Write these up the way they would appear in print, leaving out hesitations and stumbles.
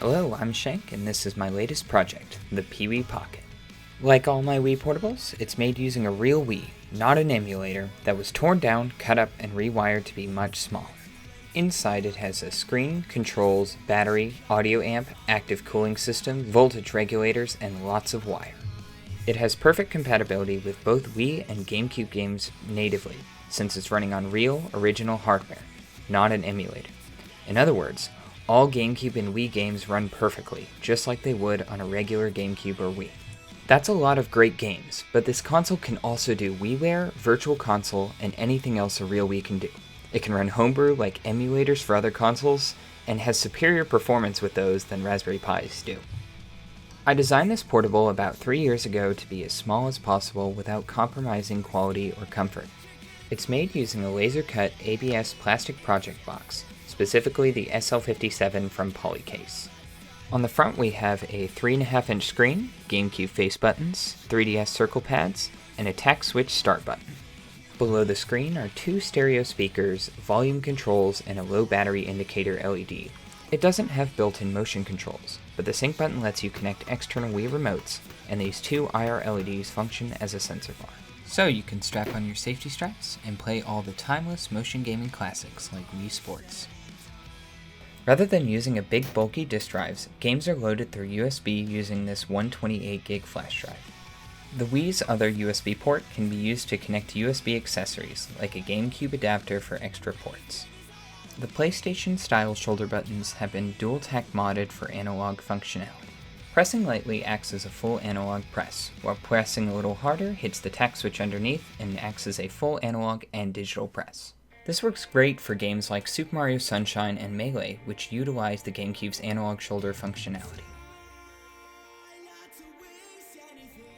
Hello, I'm Shank, and this is my latest project, the PiiWii Pocket. Like all my Wii portables, it's made using a real Wii, not an emulator, that was torn down, cut up, and rewired to be much smaller. Inside it has a screen, controls, battery, audio amp, active cooling system, voltage regulators, and lots of wire. It has perfect compatibility with both Wii and Gamecube games natively, since it's running on real, original hardware, not an emulator. In other words, all Gamecube and Wii games run perfectly, just like they would on a regular Gamecube or Wii. That's a lot of great games, but this console can also do WiiWare, Virtual Console, and anything else a real Wii can do. It can run homebrew like emulators for other consoles, and has superior performance with those than Raspberry Pis do. I designed this portable about 3 years ago to be as small as possible without compromising quality or comfort. It's made using a laser-cut ABS plastic project box, specifically the SL57 from Polycase. On the front we have a 3.5-inch screen, Gamecube face buttons, 3DS circle pads, and a tact switch start button. Below the screen are 2 stereo speakers, volume controls, and a low battery indicator LED. It doesn't have built-in motion controls, but the sync button lets you connect external Wii remotes, and these 2 IR LEDs function as a sensor bar. So you can strap on your safety straps and play all the timeless motion gaming classics like Wii Sports. Rather than using a big bulky disk drives, games are loaded through USB using this 128GB flash drive. The Wii's other USB port can be used to connect USB accessories, like a Gamecube adapter for extra ports. The PlayStation-style shoulder buttons have been dual-tack modded for analog functionality. Pressing lightly acts as a full analog press, while pressing a little harder hits the tact switch underneath and acts as a full analog and digital press. This works great for games like Super Mario Sunshine and Melee, which utilize the GameCube's analog shoulder functionality.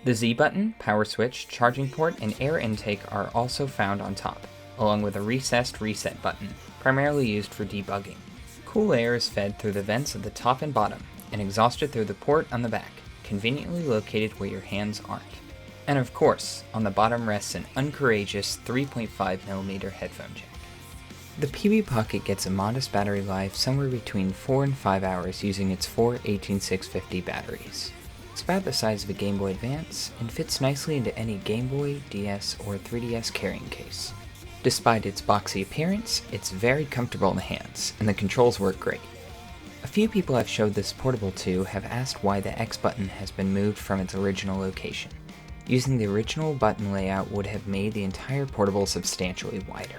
The Z button, power switch, charging port, and air intake are also found on top, along with a recessed reset button, primarily used for debugging. Cool air is fed through the vents at the top and bottom, and exhausted through the port on the back, conveniently located where your hands aren't. And of course, on the bottom rests an uncourageous 3.5mm headphone jack. The PiiWii Pocket gets a modest battery life somewhere between 4 and 5 hours using its 4 18650 batteries. It's about the size of a Game Boy Advance and fits nicely into any Game Boy, DS, or 3DS carrying case. Despite its boxy appearance, it's very comfortable in the hands, and the controls work great. A few people I've showed this portable to have asked why the X button has been moved from its original location. Using the original button layout would have made the entire portable substantially wider.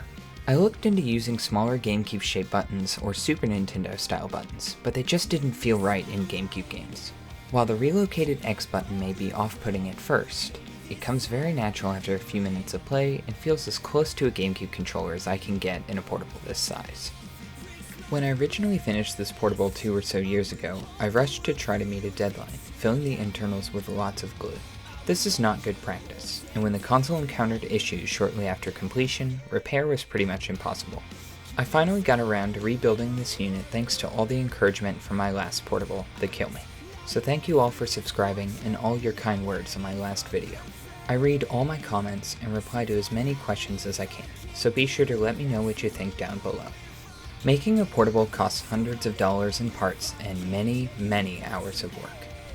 I looked into using smaller GameCube-shaped buttons or Super Nintendo-style buttons, but they just didn't feel right in GameCube games. While the relocated X button may be off-putting at first, it comes very natural after a few minutes of play and feels as close to a GameCube controller as I can get in a portable this size. When I originally finished this portable 2 or so years ago, I rushed to try to meet a deadline, filling the internals with lots of glue. This is not good practice, and when the console encountered issues shortly after completion, repair was pretty much impossible. I finally got around to rebuilding this unit thanks to all the encouragement from my last portable, the Kill Me. So thank you all for subscribing and all your kind words on my last video. I read all my comments and reply to as many questions as I can, so be sure to let me know what you think down below. Making a portable costs hundreds of dollars in parts and many, many hours of work.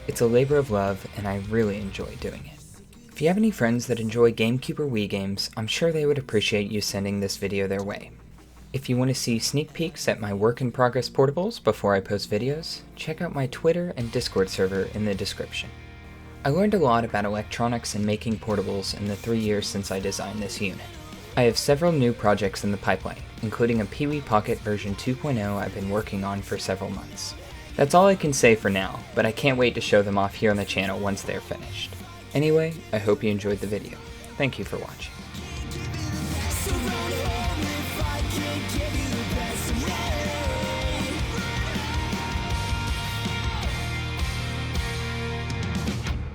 It's a labor of love, and I really enjoy doing it. If you have any friends that enjoy GameCube or Wii games, I'm sure they would appreciate you sending this video their way. If you want to see sneak peeks at my work-in-progress portables before I post videos, check out my Twitter and Discord server in the description. I learned a lot about electronics and making portables in the 3 years since I designed this unit. I have several new projects in the pipeline, including a PiiWii Pocket version 2.0 I've been working on for several months. That's all I can say for now, but I can't wait to show them off here on the channel once they're finished. Anyway, I hope you enjoyed the video. Thank you for watching.